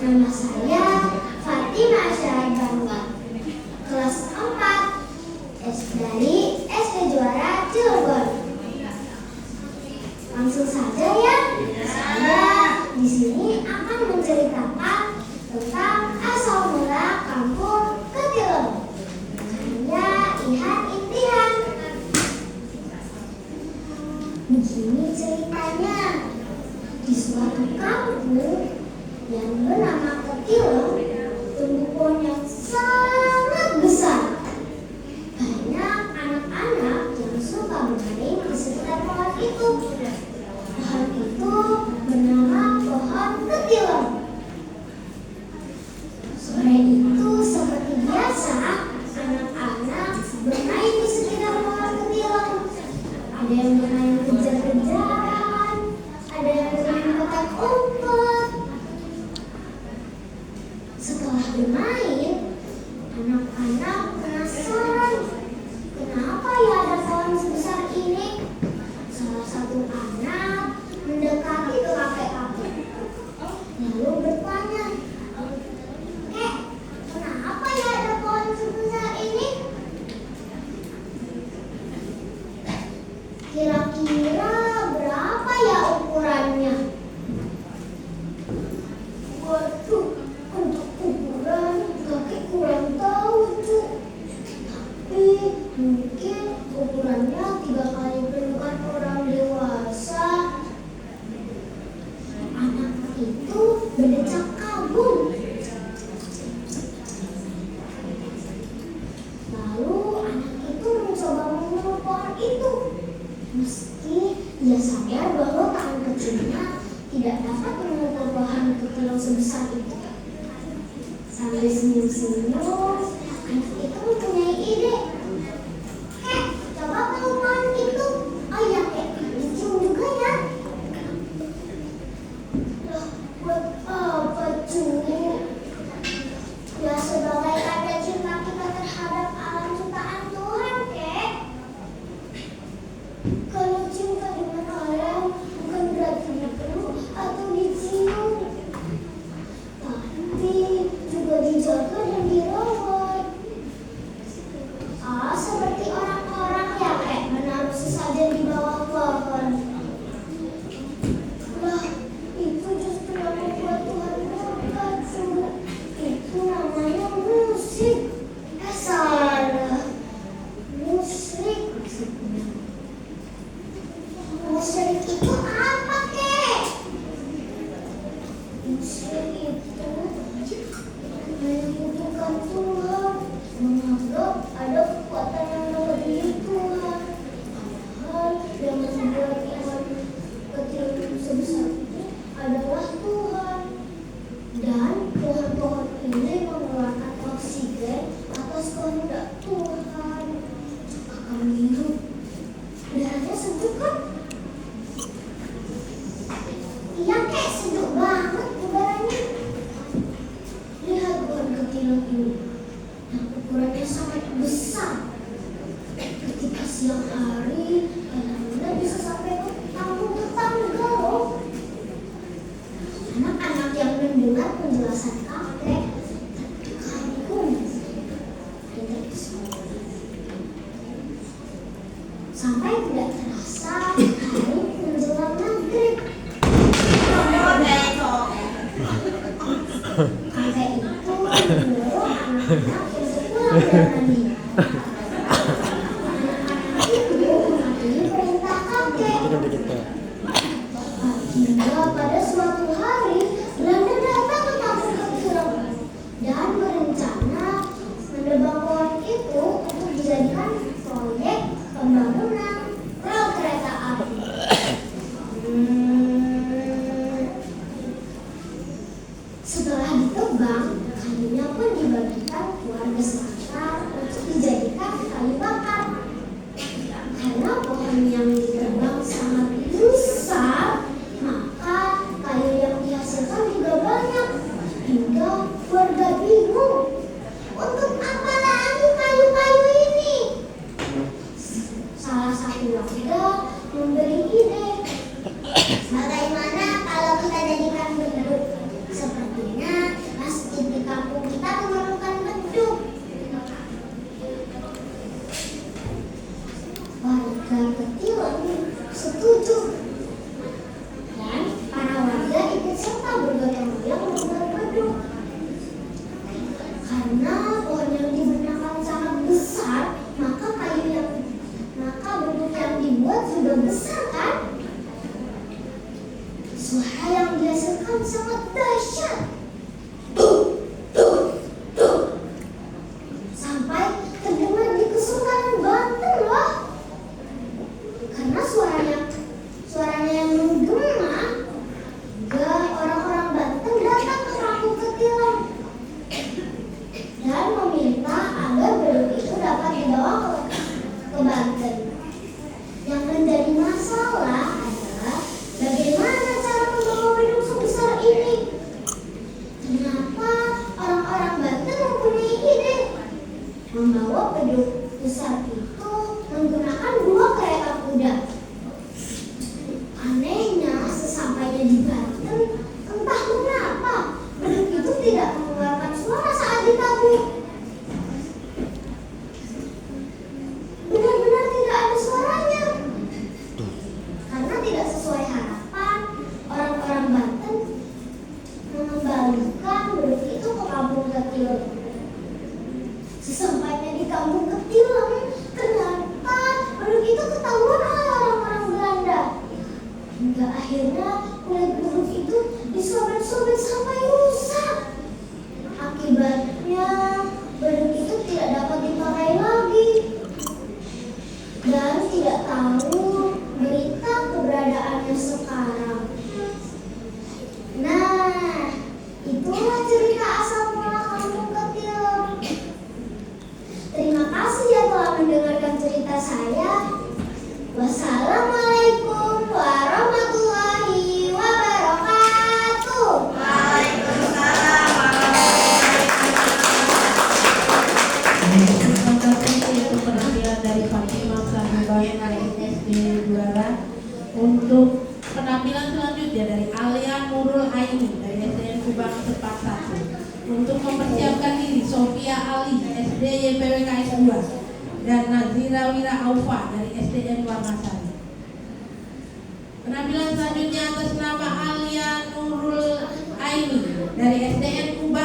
Nama saya Fatimah Syahbangga, kelas 4 dari SD Juara Cilegon. Langsung saja ya. Saya di sini akan menceritakan tentang asal mula kampung Ketilem. Karya Ihan Imtihan. Begini ceritanya. Di suatu kampung yang bernama Ketilem, tumbuh pohon yang sangat besar. Banyak anak-anak yang suka bermain di sekitar pohon itu. Pohon itu bernama pohon Ketilem. Sore itu seperti biasa, anak-anak bermain di sekitar pohon Ketilem. Ada yang bermain kejar-kejaran, ada yang bermain petak umpet. Setelah bermain, anak-anak penasaran, kenapa ya ada pohon sebesar ini? Salah satu anak mendekati ke kakek-kakek, lalu bertanya, "Kek, kenapa ya ada pohon sebesar ini? Kira-kira berapa ya ukurannya?" "Waduh, untuk ukuran kakek kurang tahu, cu. Tapi mungkin ukurannya 3 kali pelukan orang dewasa." Anak itu berdecak kagum. Lalu anak itu mencoba mengeluk pohon itu. Meski ia sadar bahwa tangan kecilnya tidak dapat memukul pohon Ketilem sebesar itu. Sambil senyum-senyum, anak itu mempunyai ide. "Kek, coba peluk pohon itu." "Oh iya, Kek, dicium juga ya." "Loh, buat apa, cu? Ya sebagai tanda cinta kita terhadap alam ciptaan Tuhan, Kek. Kalau cinta dengan alam bukan berarti dipeluk atau dicium, tapi juga dijaga dan dirawat. Seperti orang-orang ya, Kek, menaruh sesajen di bawah pohon." "Lah, itu justru yang membuat Tuhan murka, cu. Itu namanya musik." Salah. Musrik maksudnya. Musrik itu apa, Kek? Musrik itu menyekutukan Tuhan, menganggap ada kekuatan yang melebihi Tuhan. Padahal yang membuat pohon Ketilem sebesar itu adalah Tuhan. Dan pohon-pohon ini mengeluarkan oksigen atas kehendak Tuhan. Akan hidup. Udaranya sejuk kan? "Iya, Kek, sejuk banget udaranya. Lihat pohon Ketilem ini, yang ukurannya sangat besar. Ketika siang hari, dalamnya bisa sampai ke kampung tetangga loh." Anak-anak yang mendengar penjelasan kakek terkagum. Mereka tersenyum. Sampai tidak terasa hari menjelang maghrib. Kakek itu menyuruh anak-anak untuk pulang dari mandi. Anak-anak itu mematuhi perintah kakek. Hingga pada suatu hari, Belanda datang ke kampung Ketilem dan berencana menebang pohon itu untuk dijadikan proyek pembangunan rel kereta api. Setelah ditebang, kayunya pun dibagikan ke warga sekitar untuk dijadikan kayu bakar. Karena pohon yang ditebang sangat besar, maka kayu yang dihasilkan juga banyak. Hingga warga bingung, untuk apa lagi kayu-kayu ini? Salah satu warga memberi ide. Bagaimana kalau kita jadikan bentuk? Sepertinya tidak mengeluarkan suara saat ditabuk. Benar-benar tidak ada suaranya. Karena tidak sesuai harapan, orang-orang Banten mengembalikan beduk itu ke kampung kecil. Sesampainya di kampung kecil, ternyata beduk itu ketahuan oleh orang-orang Belanda. Hingga akhirnya kulit beduk itu disobek-sobek sampai rusak. Akibatnya beduk itu tidak dapat dipakai lagi dan tidak tahu berita keberadaannya sekarang. Nah, itulah cerita asal mula kampung kecil. Terima kasih ya telah mendengarkan cerita saya. Wassalamualaikum warahmatullahi wabarakatuh. Waalaikumsalam warahmatullahi wabarakatuh. Itu penampilan dari Fatimah Sahabat SD Juara. Untuk penampilan selanjutnya dari Alia Nurul Aini dari SDN Kubang Sepak 1. Untuk mempersiapkan diri Sofia Ali SD YPWKS 2 dan Nazira Wira Aufa dari SDN Warnasari. Penampilan selanjutnya atas nama Alia Nurul Aini dari SDN Kubang